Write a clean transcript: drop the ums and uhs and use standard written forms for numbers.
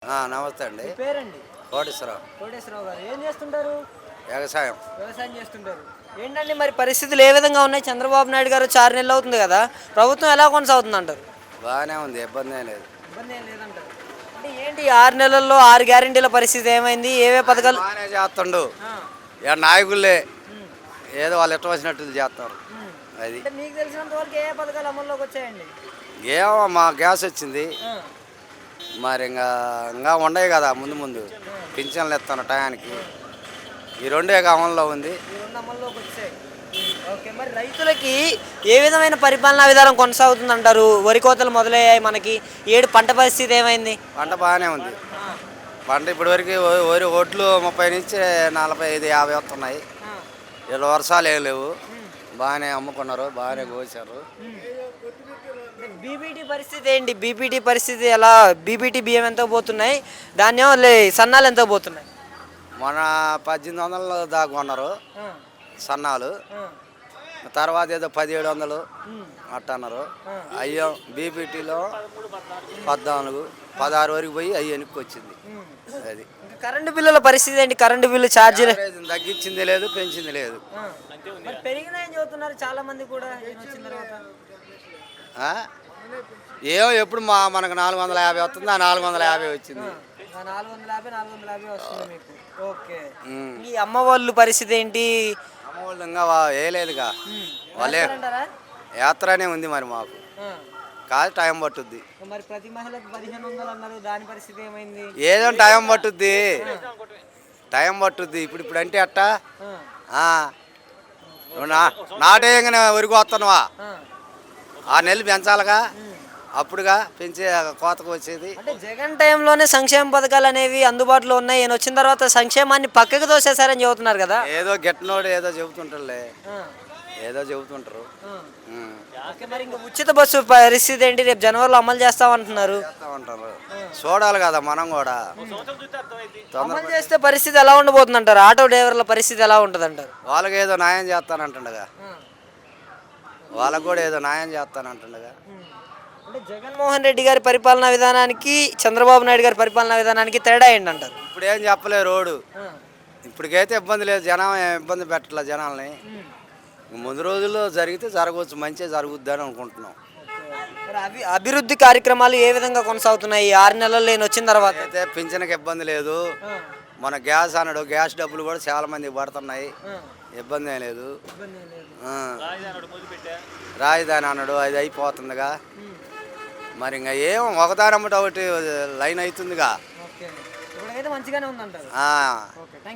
నమస్తే అండి. మీ పేరండి? కోటేశ్వరరావు. కోటేశ్వరరావు గారు ఏం చేస్తుంటారు? వ్యవసాయం. వ్యవసాయం చేస్తుంటారు. ఏంటండి మరి పరిస్థితులు ఏ విధంగా ఉన్నాయి? చంద్రబాబు నాయుడు గారు 4 నెలలు అవుతుంది కదా, ప్రభుత్వం ఎలా కొనసాగుతుంది అంటారు? బాగానే ఉంది, ఇబ్బంది ఏం లేదు. ఇబ్బంది ఏం లేదంటారు. అంటే ఏంటి 6 నెలల్లో 6 గ్యారెంటీల పరిస్థితి ఏమైంది? ఏవే పథకాలు? బాగానే చేస్తుండు. ఆ, ఇక నాయకులే ఉమ్, ఏదో వాళ్ళు ఎట్ట వచ్చినట్టు చేస్తారు. ఉమ్. అది అంటే మీకు తెలిసినంత వరకు ఏ పథకాలు అమల్లోకి వచ్చాయండి? ఏమో మా గ్యాస్ వచ్చింది. ఆ, మరి ఇంకా ఉండవు కదా ముందు ముందు పింఛన్లు ఇస్తాను టయానికి. ఈ రెండే అమల్లో ఉంది. ఈ 2 అమల్లోకి వచ్చాయి. ఓకే, మరి రైతులకి ఏ విధమైన పరిపాలనా విధానం కొనసాగుతుంది అంటారు? వరి కోతలు మొదలయ్యాయి మనకి. పంట పరిస్థితి ఏమైంది? పంట బాగానే ఉంది. ఆ, పంట ఇప్పటివరకు వరి ఒడ్లు 30 నుంచి 45, 50 వస్తున్నాయి. ఆ, వీళ్ళు వర్షాలు ఏం లేవు. ఉమ్. బాగానే అమ్ముకున్నారు, బాగానే కోసారు. బీపీటీ పరిస్థితి ఏంటి? బీపీటీ పరిస్థితి ఎలా? బీపీటీ బియ్యం ఎంతో పోతున్నాయి, ధాన్యం సన్నాలు ఎంతో పోతున్నాయి? మన 1800 దాకా కొన్నారు ఆ, సన్నాలు. ఆ, తర్వాత ఏదో 1700 ఉమ్, అట్ట అన్నారు. ఆ. అయ్యో బీపీటీలో 14, 16 వరకు పోయి అయ్యి వెనక్కి వచ్చింది. ఉమ్. అది ఇంకా కరెంటు బిల్లుల పరిస్థితి ఏంటి? కరెంటు బిల్లు ఛార్జీలు తగ్గించింది లేదు, పెంచింది లేదు. ఆ, మరి పెరిగినాయని చెబుతున్నారు చాలా మంది కూడా ఈయన వచ్చిన తర్వాత. ఆ? ఏమో ఎప్పుడు మనకు 450 వస్తుంది, ఆ 450 వచ్చింది. 450 450 వస్తుంది మీకు. ఓకే, ఉమ్. ఈ అమ్మ వాళ్ళు పరిస్థితి ఏంటి? అమ్మవాళ్ళు ఇంకా వేయలేదుగా. ఉమ్, వాళ్ళే వేస్తారంటారా? యాత్రనే ఉంది మరి మాకు. ఆ, కాదు టైం పట్టుద్ది. మరి ప్రతి మహిళకు 1500 అన్నారు, దాని పరిస్థితి ఏమైంది? ఏదో టైం పట్టుద్ది, టైం పట్టుద్ది. ఇప్పుడు అంటే అట్టా. ఆ, నువ్వు నాటేయంగానే వరకు వస్తున్నావా? ఆ, 6 నెలలు పెంచాలిగా, ఉమ్. అప్పుడుగా పెంచే కోతకు వచ్చేది. అంటే జగన్ టైంలోనే సంక్షేమ పథకాలు అనేవి అందుబాటులో ఉన్నాయి, ఈయన వచ్చిన తర్వాత సంక్షేమాన్ని పక్కకు తోసేశారని చెబుతున్నారు కదా. ఏదో గెట్టినోడు ఏదో చెబుతుంటారులే, ఆ, ఏదో చెబుతుంటారు. ఆ. ఉమ్. ఓకే, మరి ఇంకా ఉచిత బస్సు పరిస్థితి ఏంటి? రేపు జనవరిలో అమలు చేస్తామంటున్నారు. చేస్తా ఉంటారు. చూడాలి కదా మనం కూడా. అమలు చేస్తే పరిస్థితి ఎలా ఉండబోతుంది అంటారు? ఆటో డ్రైవర్ల పరిస్థితి ఎలా ఉంటుంది అంటారు? వాళ్ళకి ఏదో న్యాయం చేస్తానంటుండగా, వాళ్ళకు కూడా ఏదో న్యాయం చేస్తానంటుండగా. అంటే జగన్మోహన్ రెడ్డి గారి పరిపాలనా విధానానికి చంద్రబాబు నాయుడు గారి పరిపాలనా విధానానికి తేడా ఏంటంటారు? ఇప్పుడు ఏం చెప్పలే రోడ్డు. ఇప్పటికైతే ఇబ్బంది లేదు, జనం ఏం ఇబ్బంది పెట్టలే జనాల్ని. ముందు రోజుల్లో జరిగితే జరగవచ్చు, మంచిగా జరుగుద్ది అని అనుకుంటున్నాం. మరి అభివృద్ధి కార్యక్రమాలు ఏ విధంగా కొనసాగుతున్నాయి ఈ 6 నెలల్లో నేను వచ్చిన తర్వాత? అయితే పింఛన్కి ఇబ్బంది లేదు. మన గ్యాస్ అన్నాడు, గ్యాస్ డబ్బులు కూడా చాలా మందికి పడుతున్నాయి, ఇబ్బంది ఏం లేదు. ఆ. రాజధాని అన్నాడు, అది అయిపోతుందిగా. మరి ఇంకా ఏం ఒకదానమ్మట ఒకటి లైన్ అవుతుందిగా. ఇప్పుడైతే మంచిగానే ఉందంటారు. ఆ. ఓకే.